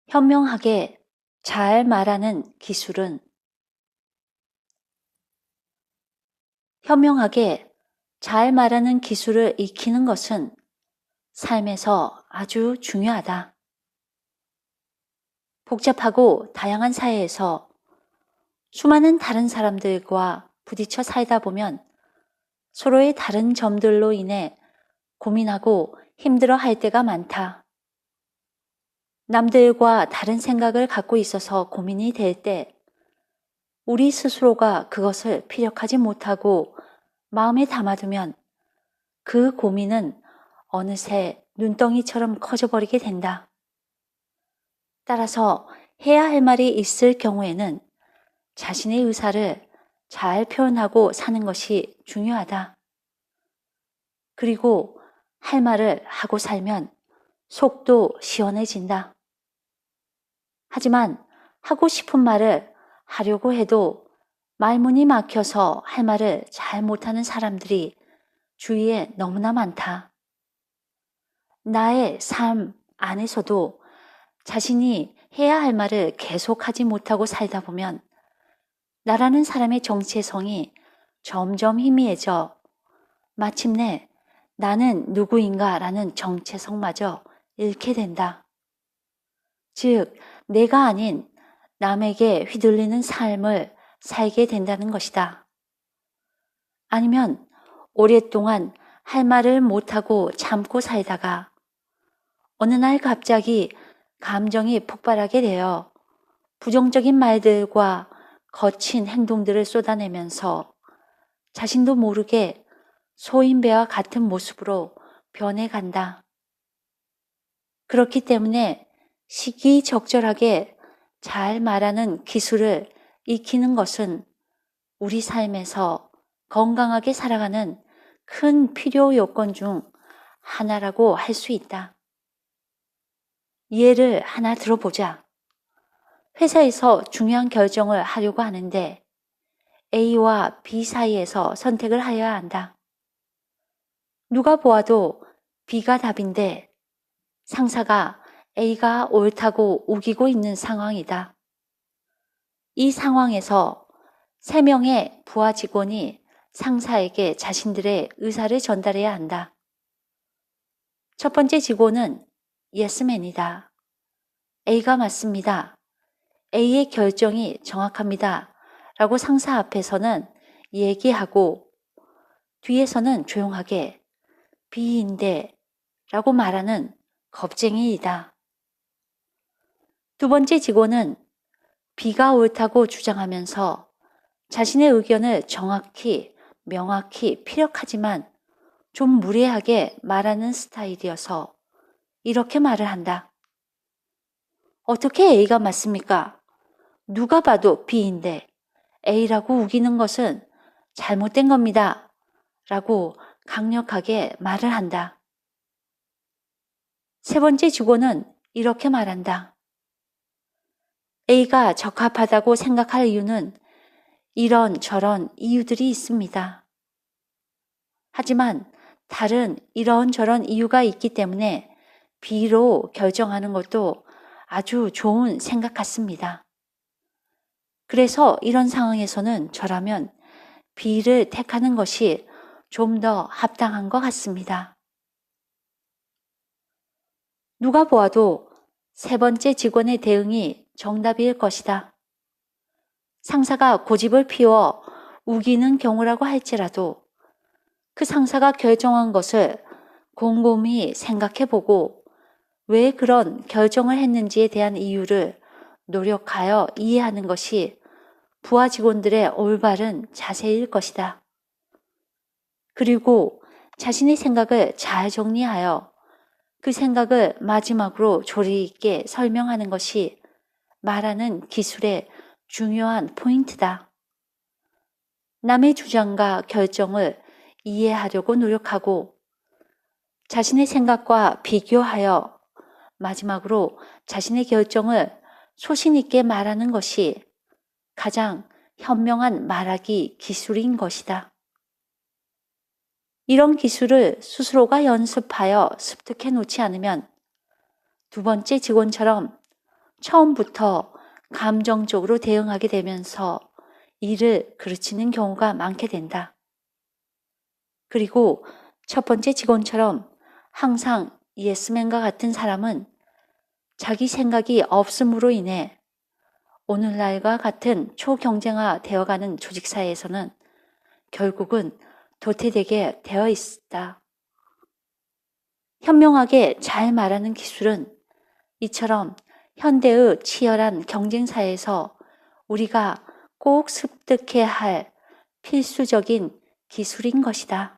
현명하게 잘 말하는 기술은 현명하게 잘 말하는 기술을 익히는 것은 삶에서 아주 중요하다. 복잡하고 다양한 사회에서 수많은 다른 사람들과 부딪혀 살다 보면 서로의 다른 점들로 인해 고민하고 힘들어 할 때가 많다. 남들과 다른 생각을 갖고 있어서 고민이 될 때 우리 스스로가 그것을 피력하지 못하고 마음에 담아두면 그 고민은 어느새 눈덩이처럼 커져버리게 된다. 따라서 해야 할 말이 있을 경우에는 자신의 의사를 잘 표현하고 사는 것이 중요하다. 그리고 할 말을 하고 살면 속도 시원해진다. 하지만 하고 싶은 말을 하려고 해도 말문이 막혀서 할 말을 잘 못하는 사람들이 주위에 너무나 많다. 나의 삶 안에서도 자신이 해야 할 말을 계속하지 못하고 살다 보면 나라는 사람의 정체성이 점점 희미해져 마침내 나는 누구인가 라는 정체성마저 잃게 된다. 즉, 내가 아닌 남에게 휘둘리는 삶을 살게 된다는 것이다. 아니면 오랫동안 할 말을 못하고 참고 살다가 어느 날 갑자기 감정이 폭발하게 되어 부정적인 말들과 거친 행동들을 쏟아내면서 자신도 모르게 소인배와 같은 모습으로 변해간다. 그렇기 때문에 시기적절하게 잘 말하는 기술을 익히는 것은 우리 삶에서 건강하게 살아가는 큰 필요 요건 중 하나라고 할 수 있다. 예를 하나 들어보자. 회사에서 중요한 결정을 하려고 하는데 A와 B 사이에서 선택을 하여야 한다. 누가 보아도 B가 답인데 상사가 A가 옳다고 우기고 있는 상황이다. 이 상황에서 3명의 부하 직원이 상사에게 자신들의 의사를 전달해야 한다. 첫 번째 직원은 예스맨이다. A가 맞습니다. A의 결정이 정확합니다. 라고 상사 앞에서는 얘기하고 뒤에서는 조용하게 B인데 라고 말하는 겁쟁이이다. 두 번째 직원은 B가 옳다고 주장하면서 자신의 의견을 정확히, 명확히 피력하지만 좀 무례하게 말하는 스타일이어서 이렇게 말을 한다. 어떻게 A가 맞습니까? 누가 봐도 B인데 A라고 우기는 것은 잘못된 겁니다. 라고 강력하게 말을 한다. 세 번째 직원은 이렇게 말한다. A가 적합하다고 생각할 이유는 이런 저런 이유들이 있습니다. 하지만 다른 이런저런 이유가 있기 때문에 B로 결정하는 것도 아주 좋은 생각 같습니다. 그래서 이런 상황에서는 저라면 B를 택하는 것이 좀 더 합당한 것 같습니다. 누가 보아도 세 번째 직원의 대응이 정답일 것이다. 상사가 고집을 피워 우기는 경우라고 할지라도 그 상사가 결정한 것을 곰곰이 생각해보고 왜 그런 결정을 했는지에 대한 이유를 노력하여 이해하는 것이 부하 직원들의 올바른 자세일 것이다. 그리고 자신의 생각을 잘 정리하여 그 생각을 마지막으로 조리 있게 설명하는 것이 말하는 기술의 중요한 포인트다. 남의 주장과 결정을 이해하려고 노력하고 자신의 생각과 비교하여 마지막으로 자신의 결정을 소신 있게 말하는 것이 가장 현명한 말하기 기술인 것이다. 이런 기술을 스스로가 연습하여 습득해 놓지 않으면 두 번째 직원처럼 처음부터 감정적으로 대응하게 되면서 일을 그르치는 경우가 많게 된다. 그리고 첫 번째 직원처럼 항상 예스맨과 같은 사람은 자기 생각이 없음으로 인해 오늘날과 같은 초경쟁화 되어가는 조직사회에서는 결국은 도태되게 되어 있다. 현명하게 잘 말하는 기술은 이처럼 현대의 치열한 경쟁사회에서 우리가 꼭 습득해야 할 필수적인 기술인 것이다.